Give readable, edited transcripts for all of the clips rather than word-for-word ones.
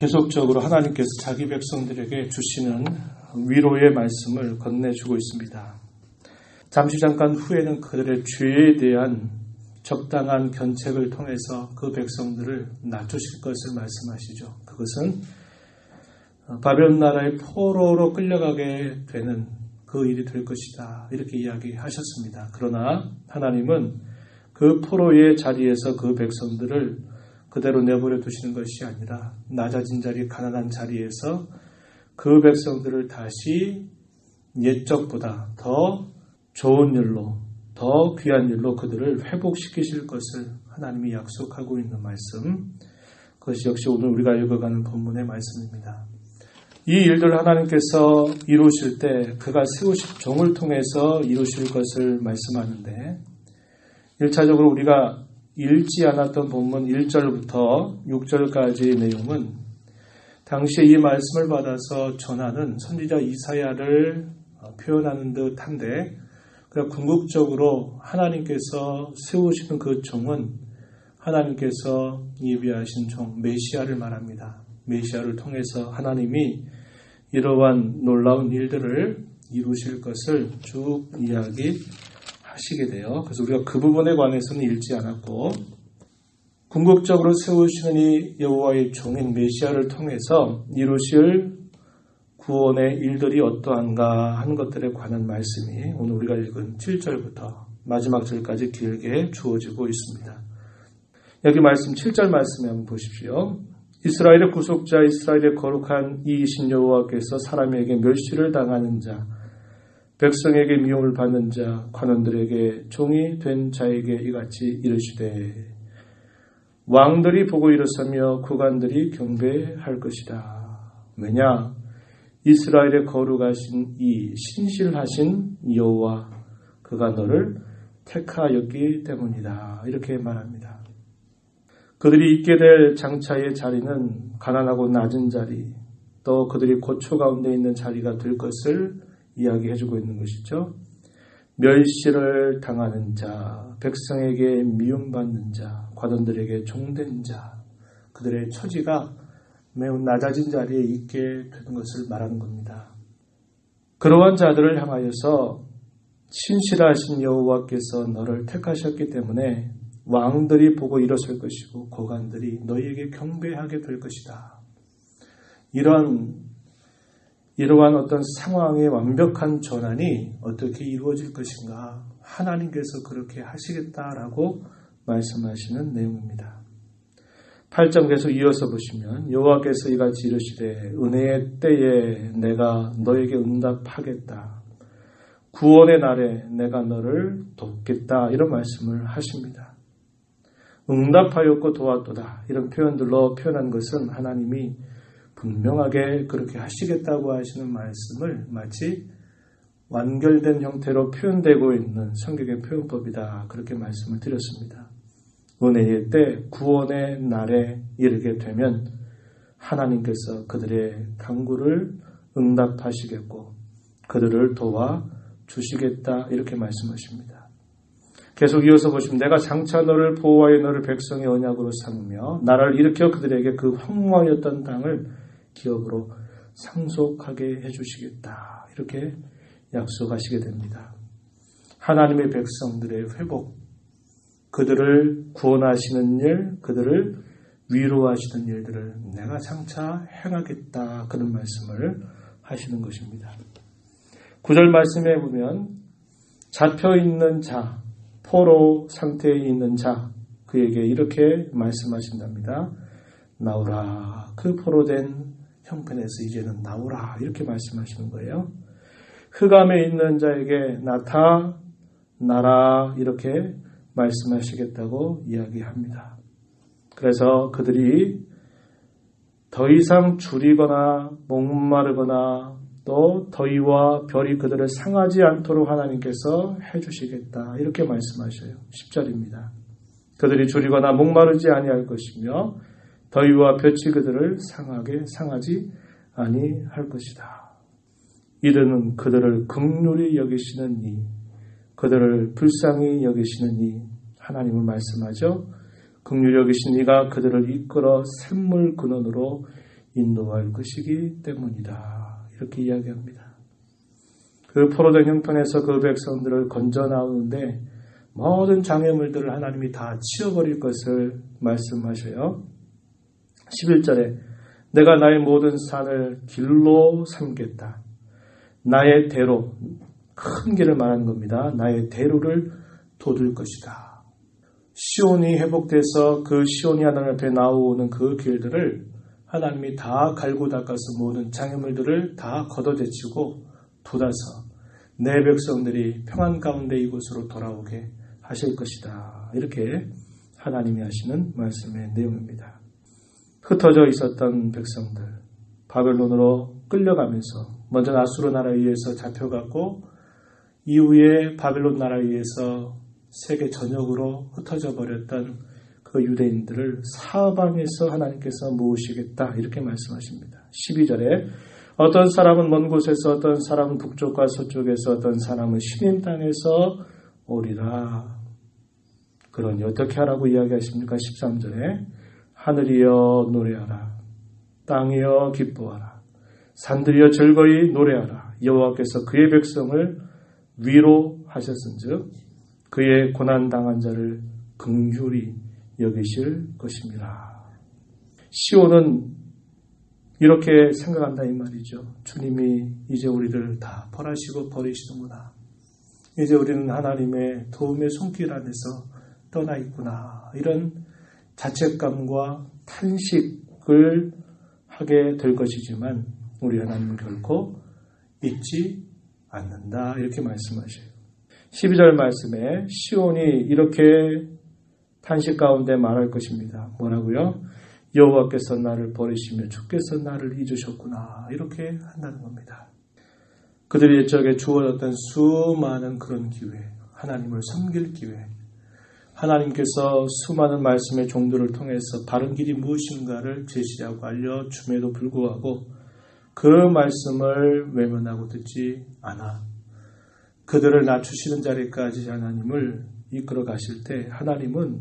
계속적으로 하나님께서 자기 백성들에게 주시는 위로의 말씀을 건네주고 있습니다. 잠시 잠깐 후에는 그들의 죄에 대한 적당한 견책을 통해서 그 백성들을 낮추실 것을 말씀하시죠. 그것은 바벨론 나라의 포로로 끌려가게 되는 그 일이 될 것이다. 이렇게 이야기하셨습니다. 그러나 하나님은 그 포로의 자리에서 그 백성들을 그대로 내버려 두시는 것이 아니라 낮아진 자리, 가난한 자리에서 그 백성들을 다시 옛적보다 더 좋은 일로, 더 귀한 일로 그들을 회복시키실 것을 하나님이 약속하고 있는 말씀, 그것이 역시 오늘 우리가 읽어가는 본문의 말씀입니다. 이 일들을 하나님께서 이루실 때 그가 세우신 종을 통해서 이루실 것을 말씀하는데 1차적으로 우리가 읽지 않았던 본문 1절부터 6절까지의 내용은 당시에 이 말씀을 받아서 전하는 선지자 이사야를 표현하는 듯한데 궁극적으로 하나님께서 세우시는 그 종은 하나님께서 예비하신 종 메시아를 말합니다. 메시아를 통해서 하나님이 이러한 놀라운 일들을 이루실 것을 쭉 이야기하시게 돼요. 그래서 우리가 그 부분에 관해서는 읽지 않았고 궁극적으로 세우시는 이 여호와의 종인 메시아를 통해서 이루실 구원의 일들이 어떠한가 하는 것들에 관한 말씀이 오늘 우리가 읽은 7절부터 마지막 절까지 길게 주어지고 있습니다. 여기 말씀 7절 말씀에 한번 보십시오. 이스라엘의 구속자, 이스라엘의 거룩한 이이신 여호와께서 사람에게 멸시를 당하는 자, 백성에게 미움을 받는 자, 관원들에게 종이 된 자에게 이같이 이르시되 왕들이 보고 일어서며 구관들이 경배할 것이다. 왜냐? 이스라엘의 거룩하신 이 신실하신 여호와 그가 너를 택하였기 때문이다. 이렇게 말합니다. 그들이 있게 될 장차의 자리는 가난하고 낮은 자리, 또 그들이 고초 가운데 있는 자리가 될 것을 이야기해주고 있는 것이죠. 멸시를 당하는 자, 백성에게 미움받는 자, 관원들에게 종된 자, 그들의 처지가 매우 낮아진 자리에 있게 되는 것을 말하는 겁니다. 그러한 자들을 향하여서 신실하신 여호와께서 너를 택하셨기 때문에 왕들이 보고 일어설 것이고 고관들이 너희에게 경배하게 될 것이다. 이러한 어떤 상황의 완벽한 전환이 어떻게 이루어질 것인가? 하나님께서 그렇게 하시겠다라고 말씀하시는 내용입니다. 8장 계속 이어서 보시면 여호와께서 이같이 이르시되 은혜의 때에 내가 너에게 응답하겠다. 구원의 날에 내가 너를 돕겠다. 이런 말씀을 하십니다. 응답하였고 도왔도다. 이런 표현들로 표현한 것은 하나님이 분명하게 그렇게 하시겠다고 하시는 말씀을 마치 완결된 형태로 표현되고 있는 성경의 표현법이다. 그렇게 말씀을 드렸습니다. 은혜의 때 구원의 날에 이르게 되면 하나님께서 그들의 간구를 응답하시겠고 그들을 도와주시겠다. 이렇게 말씀하십니다. 계속 이어서 보시면 내가 장차 너를 보호하여 너를 백성의 언약으로 삼으며 나를 일으켜 그들에게 그 황무하였던 땅을 기업으로 상속하게 해주시겠다. 이렇게 약속하시게 됩니다. 하나님의 백성들의 회복, 그들을 구원하시는 일, 그들을 위로하시는 일들을 내가 장차 행하겠다. 그런 말씀을 하시는 것입니다. 9절 말씀에 보면 잡혀있는 자, 포로 상태에 있는 자, 그에게 이렇게 말씀하신답니다. 나오라. 그 포로된 형편에서 이제는 나오라. 이렇게 말씀하시는 거예요. 흑암에 있는 자에게 나타나라. 이렇게 말씀하시겠다고 이야기합니다. 그래서 그들이 더 이상 줄이거나 목마르거나 또 더위와 별이 그들을 상하지 않도록 하나님께서 해주시겠다. 이렇게 말씀하셔요. 10절입니다. 그들이 줄이거나 목마르지 아니할 것이며 더위와 볕이 그들을 상하지 아니할 것이다. 이들은 그들을 긍휼히 여기시는 이, 그들을 불쌍히 여기시는 이 하나님은 말씀하죠. 긍휼히 여기신 이가 그들을 이끌어 샘물 근원으로 인도할 것이기 때문이다. 이렇게 이야기합니다. 그 포로된 형편에서 그 백성들을 건져 나오는데 모든 장애물들을 하나님이 다 치워버릴 것을 말씀하셔요. 11절에 내가 나의 모든 산을 길로 삼겠다. 나의 대로, 큰 길을 말하는 겁니다. 나의 대로를 돋을 것이다. 시온이 회복돼서 그 시온이 하나님 앞에 나오는 그 길들을 하나님이 다 갈고 닦아서 모든 장애물들을 다 걷어제치고 돋아서 내 백성들이 평안 가운데 이곳으로 돌아오게 하실 것이다. 이렇게 하나님이 하시는 말씀의 내용입니다. 흩어져 있었던 백성들, 바벨론으로 끌려가면서 먼저 아수르 나라에 의해서 잡혀갔고 이후에 바벨론 나라에 의해서 세계 전역으로 흩어져 버렸던 그 유대인들을 사방에서 하나님께서 모으시겠다 이렇게 말씀하십니다. 12절에 어떤 사람은 먼 곳에서 어떤 사람은 북쪽과 서쪽에서 어떤 사람은 시님 땅에서 오리라. 그러니 어떻게 하라고 이야기하십니까? 13절에 하늘이여 노래하라. 땅이여 기뻐하라. 산들이여 즐거이 노래하라. 여호와께서 그의 백성을 위로하셨은즉 그의 고난당한 자를 긍휼히 여기실 것입니다. 시온은 이렇게 생각한다 이 말이죠. 주님이 이제 우리를 다 벌하시고 버리시는구나. 이제 우리는 하나님의 도움의 손길 안에서 떠나 있구나. 이런 자책감과 탄식을 하게 될 것이지만 우리 하나님은 결코 잊지 않는다. 이렇게 말씀하셔요. 12절 말씀에 시온이 이렇게 탄식 가운데 말할 것입니다. 뭐라고요? 여호와께서 나를 버리시며 주께서 나를 잊으셨구나. 이렇게 한다는 겁니다. 그들이 옛적에 주어졌던 수많은 그런 기회, 하나님을 섬길 기회, 하나님께서 수많은 말씀의 종들을 통해서 바른 길이 무엇인가를 제시하고 알려줌에도 불구하고 그 말씀을 외면하고 듣지 않아 그들을 낮추시는 자리까지 하나님을 이끌어 가실 때 하나님은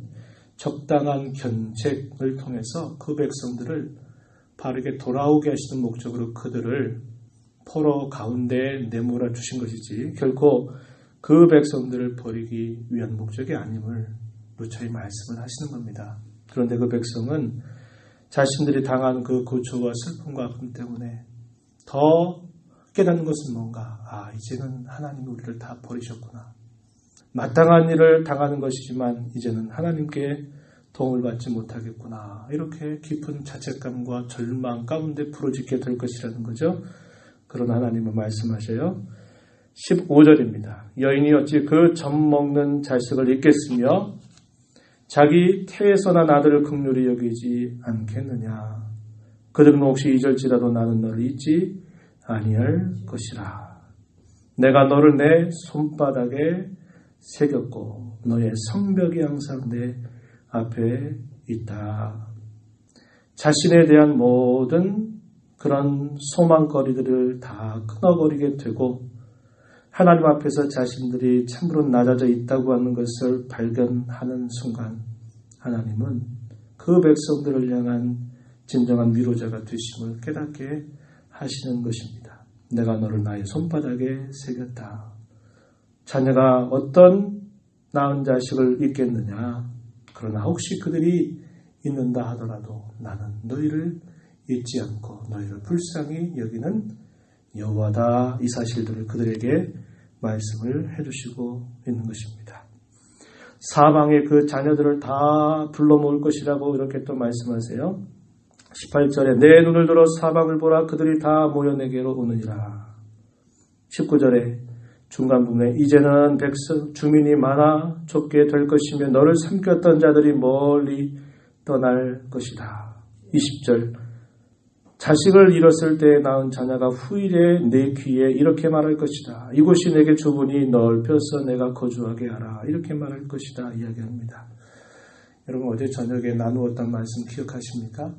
적당한 견책을 통해서 그 백성들을 바르게 돌아오게 하시는 목적으로 그들을 포로 가운데 내몰아 주신 것이지 결코 그 백성들을 버리기 위한 목적이 아님을 누차히 말씀을 하시는 겁니다. 그런데 그 백성은 자신들이 당한 그 고초와 슬픔과 아픔 때문에 더 깨닫는 것은 뭔가? 이제는 하나님이 우리를 다 버리셨구나. 마땅한 일을 당하는 것이지만 이제는 하나님께 도움을 받지 못하겠구나. 이렇게 깊은 자책감과 절망 가운데 부러지게 될 것이라는 거죠. 그런 하나님은 말씀하셔요. 15절입니다. 여인이 어찌 그 젖 먹는 자식을 잊겠으며 자기 태에서 난 아들을 긍휼히 여기지 않겠느냐. 그들은 혹시 잊을지라도 나는 너를 잊지 아니할 것이라. 내가 너를 내 손바닥에 새겼고 너의 성벽이 항상 내 앞에 있다. 자신에 대한 모든 그런 소망거리들을 다 끊어버리게 되고 하나님 앞에서 자신들이 참으로 낮아져 있다고 하는 것을 발견하는 순간 하나님은 그 백성들을 향한 진정한 위로자가 되심을 깨닫게 하시는 것입니다. 내가 너를 나의 손바닥에 새겼다. 자녀가 어떤 낳은 자식을 잊겠느냐. 그러나 혹시 그들이 잊는다 하더라도 나는 너희를 잊지 않고 너희를 불쌍히 여기는 여호와다. 이 사실들을 그들에게 말씀을 해주시고 있는 것입니다. 사방에 그 자녀들을 다 불러 모을 것이라고 이렇게 또 말씀하세요. 18절에 내 눈을 들어 사방을 보라. 그들이 다 모여 내게로 오느니라. 19절에 중간 부분에 이제는 백성 주민이 많아 좁게 될 것이며 너를 삼켰던 자들이 멀리 떠날 것이다. 20절 자식을 잃었을 때 낳은 자녀가 후일에 내 귀에 이렇게 말할 것이다. 이곳이 내게 좁으니 넓혀서 내가 거주하게 하라. 이렇게 말할 것이다. 이야기합니다. 여러분 어제 저녁에 나누었던 말씀 기억하십니까?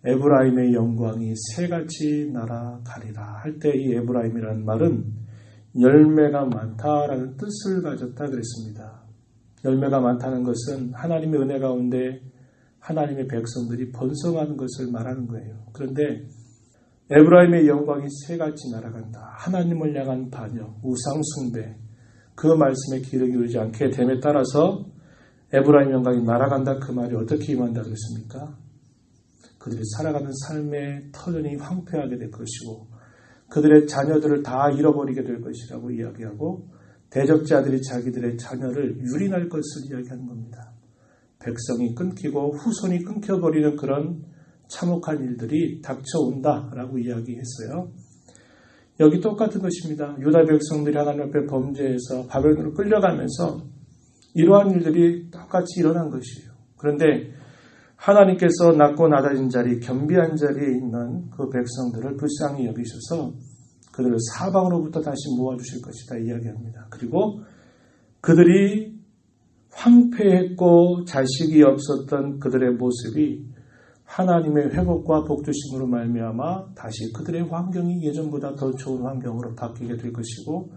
에브라임의 영광이 새같이 날아가리라 할 때 이 에브라임이라는 말은 열매가 많다라는 뜻을 가졌다 그랬습니다. 열매가 많다는 것은 하나님의 은혜 가운데 하나님의 백성들이 번성하는 것을 말하는 거예요. 그런데 에브라임의 영광이 새같이 날아간다. 하나님을 향한 반역, 우상 숭배, 그 말씀에 귀를 기울이지 않게 됨에 따라서 에브라임 영광이 날아간다. 그 말이 어떻게 임한다 그랬습니까? 그들이 살아가는 삶의 터전이 황폐하게 될 것이고 그들의 자녀들을 다 잃어버리게 될 것이라고 이야기하고 대적자들이 자기들의 자녀를 유린할 것을 이야기하는 겁니다. 백성이 끊기고 후손이 끊겨버리는 그런 참혹한 일들이 닥쳐온다라고 이야기했어요. 여기 똑같은 것입니다. 유다 백성들이 하나님 앞에 범죄해서 바벨론으로 끌려가면서 이러한 일들이 똑같이 일어난 것이에요. 그런데 하나님께서 낮고 낮아진 자리, 겸비한 자리에 있는 그 백성들을 불쌍히 여기셔서 그들을 사방으로부터 다시 모아주실 것이다 이야기합니다. 그리고 그들이 황폐했고 자식이 없었던 그들의 모습이 하나님의 회복과 복주심으로 말미암아 다시 그들의 환경이 예전보다 더 좋은 환경으로 바뀌게 될 것이고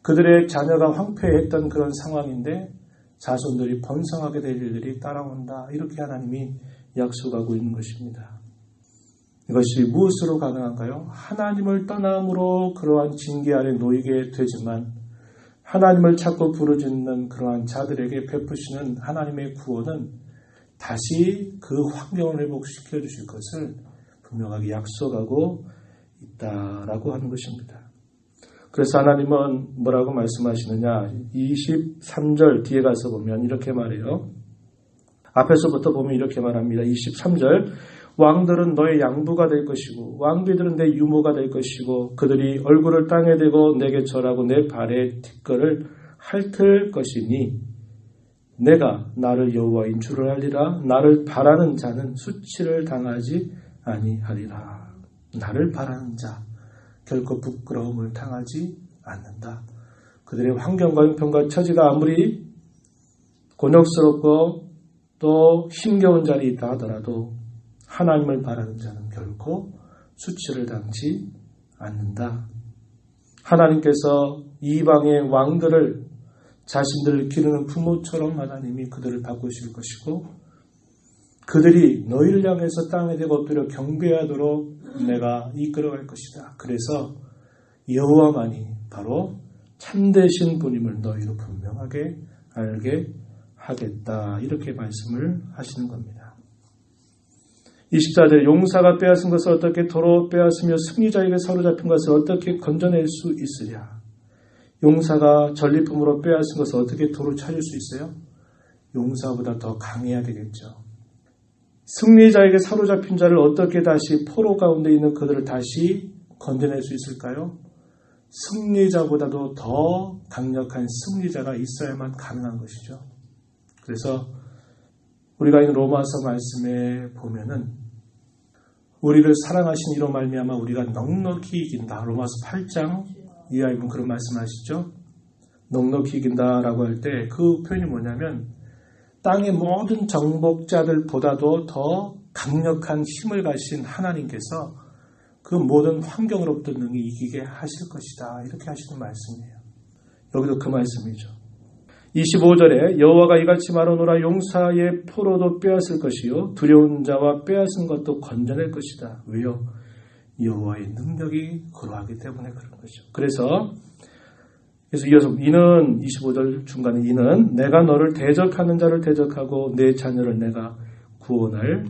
그들의 자녀가 황폐했던 그런 상황인데 자손들이 번성하게 될 일들이 따라온다. 이렇게 하나님이 약속하고 있는 것입니다. 이것이 무엇으로 가능한가요? 하나님을 떠남으로 그러한 징계 아래 놓이게 되지만 하나님을 찾고 부르짖는 그러한 자들에게 베푸시는 하나님의 구원은 다시 그 환경을 회복시켜 주실 것을 분명하게 약속하고 있다라고 하는 것입니다. 그래서 하나님은 뭐라고 말씀하시느냐? 23절 뒤에 가서 보면 이렇게 말해요. 앞에서부터 보면 이렇게 말합니다. 23절 왕들은 너의 양부가 될 것이고 왕비들은 내 유모가 될 것이고 그들이 얼굴을 땅에 대고 내게 절하고 내 발에 뒷걸을 핥을 것이니 내가 나를 여호와인 줄을 알리라. 나를 바라는 자는 수치를 당하지 아니하리라. 나를 바라는 자 결코 부끄러움을 당하지 않는다. 그들의 환경과 형편과 처지가 아무리 곤욕스럽고 또 힘겨운 자리에 있다 하더라도 하나님을 바라는 자는 결코 수치를 당치 않는다. 하나님께서 이방의 왕들을 자신들을 기르는 부모처럼 하나님이 그들을 바꾸실 것이고 그들이 너희를 향해서 땅에 대고 엎드려 경배하도록 내가 이끌어갈 것이다. 그래서 여호와만이 바로 참되신 분임을 너희로 분명하게 알게 하겠다. 이렇게 말씀을 하시는 겁니다. 24절 용사가 빼앗은 것을 어떻게 도로 빼앗으며 승리자에게 사로잡힌 것을 어떻게 건져낼 수 있으랴. 용사가 전리품으로 빼앗은 것을 어떻게 도로 찾을 수 있어요? 용사보다 더 강해야 되겠죠. 승리자에게 사로잡힌 자를 어떻게 다시 포로 가운데 있는 그들을 다시 건져낼 수 있을까요? 승리자보다도 더 강력한 승리자가 있어야만 가능한 것이죠. 그래서 우리가 있는 로마서 말씀에 보면은 우리를 사랑하신 이로 말미암아 우리가 넉넉히 이긴다. 로마서 8장 이하에 보면 그런 말씀하시죠. 넉넉히 이긴다라고 할 때 그 표현이 뭐냐면 땅의 모든 정복자들보다도 더 강력한 힘을 가신 하나님께서 그 모든 환경으로부터 능히 이기게 하실 것이다. 이렇게 하시는 말씀이에요. 여기도 그 말씀이죠. 25절에 여호와가 이같이 말하노라. 용사의 포로도 빼앗을 것이요 두려운 자와 빼앗은 것도 건져낼 것이다. 왜요? 여호와의 능력이 그러하기 때문에 그런 거죠. 그래서 이어서 이는 25절 중간에 이는 내가 너를 대적하는 자를 대적하고 내 자녀를 내가 구원할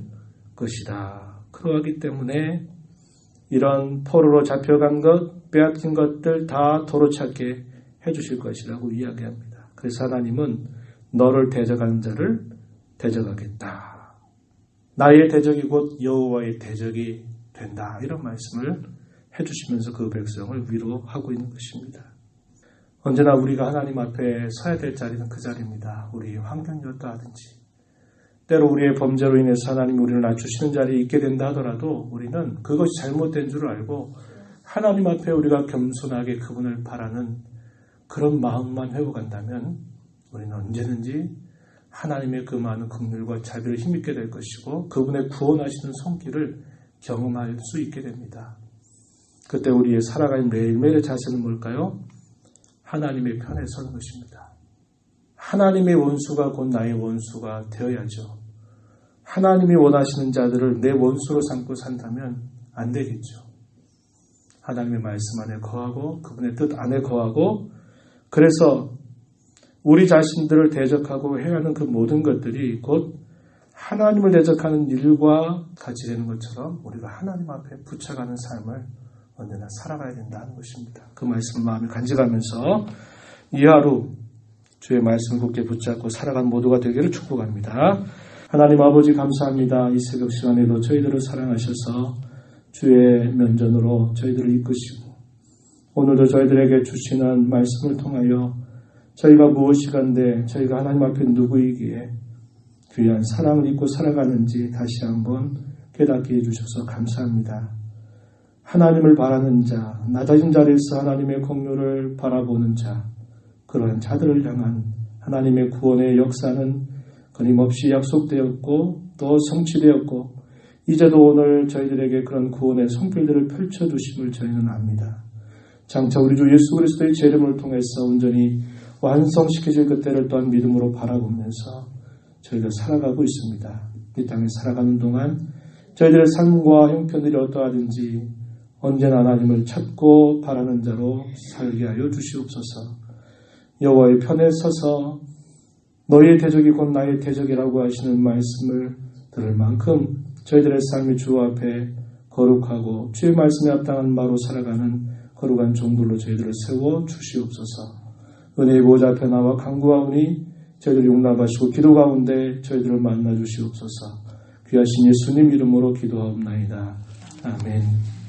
것이다. 그러하기 때문에 이런 포로로 잡혀간 것, 빼앗긴 것들 다 도로 찾게 해주실 것이라고 이야기합니다. 그래서 하나님은 너를 대적하는 자를 대적하겠다. 나의 대적이 곧 여호와의 대적이 된다. 이런 말씀을 해주시면서 그 백성을 위로하고 있는 것입니다. 언제나 우리가 하나님 앞에 서야 될 자리는 그 자리입니다. 우리의 환경이 어떠하든지. 때로 우리의 범죄로 인해서 하나님이 우리를 낮추시는 자리에 있게 된다 하더라도 우리는 그것이 잘못된 줄 알고 하나님 앞에 우리가 겸손하게 그분을 바라는 그런 마음만 회복한다면 우리는 언제든지 하나님의 그 많은 긍휼과 자비를 힘입게 될 것이고 그분의 구원하시는 손길을 경험할 수 있게 됩니다. 그때 우리의 살아가는 매일매일의 자세는 뭘까요? 하나님의 편에 서는 것입니다. 하나님의 원수가 곧 나의 원수가 되어야죠. 하나님이 원하시는 자들을 내 원수로 삼고 산다면 안 되겠죠. 하나님의 말씀 안에 거하고 그분의 뜻 안에 거하고 그래서 우리 자신들을 대적하고 해야 하는 그 모든 것들이 곧 하나님을 대적하는 일과 같이 되는 것처럼 우리가 하나님 앞에 붙여가는 삶을 언제나 살아가야 된다는 것입니다. 그 말씀을 마음에 간직하면서 이 하루 주의 말씀을 굳게 붙잡고 살아가는 모두가 되기를 축복합니다. 하나님 아버지 감사합니다. 이 새벽 시간에도 저희들을 사랑하셔서 주의 면전으로 저희들을 이끄시고 오늘도 저희들에게 주시는 말씀을 통하여 저희가 무엇이간데 저희가 하나님 앞에 누구이기에 귀한 사랑을 입고 살아가는지 다시 한번 깨닫게 해주셔서 감사합니다. 하나님을 바라는 자, 낮아진 자리에서 하나님의 긍휼을 바라보는 자, 그러한 자들을 향한 하나님의 구원의 역사는 끊임없이 약속되었고 또 성취되었고 이제도 오늘 저희들에게 그런 구원의 손길들을 펼쳐주심을 저희는 압니다. 장차 우리 주 예수 그리스도의 제 이름을 통해서 온전히 완성시켜질 그때를 또한 믿음으로 바라보면서 저희가 살아가고 있습니다. 이 땅에 살아가는 동안 저희들의 삶과 형편들이 어떠하든지 언제나 하나님을 찾고 바라는 자로 살게 하여 주시옵소서. 여호와의 편에 서서 너희의 대적이 곧 나의 대적이라고 하시는 말씀을 들을 만큼 저희들의 삶이 주 앞에 거룩하고 주의 말씀에 합당한 바로 살아가는 거룩한 종들로 저희들을 세워 주시옵소서. 은혜의 보좌 앞에 나와 간구하오니 저희들 용납하시고 기도 가운데 저희들을 만나 주시옵소서. 귀하신 예수님 이름으로 기도하옵나이다. 아멘.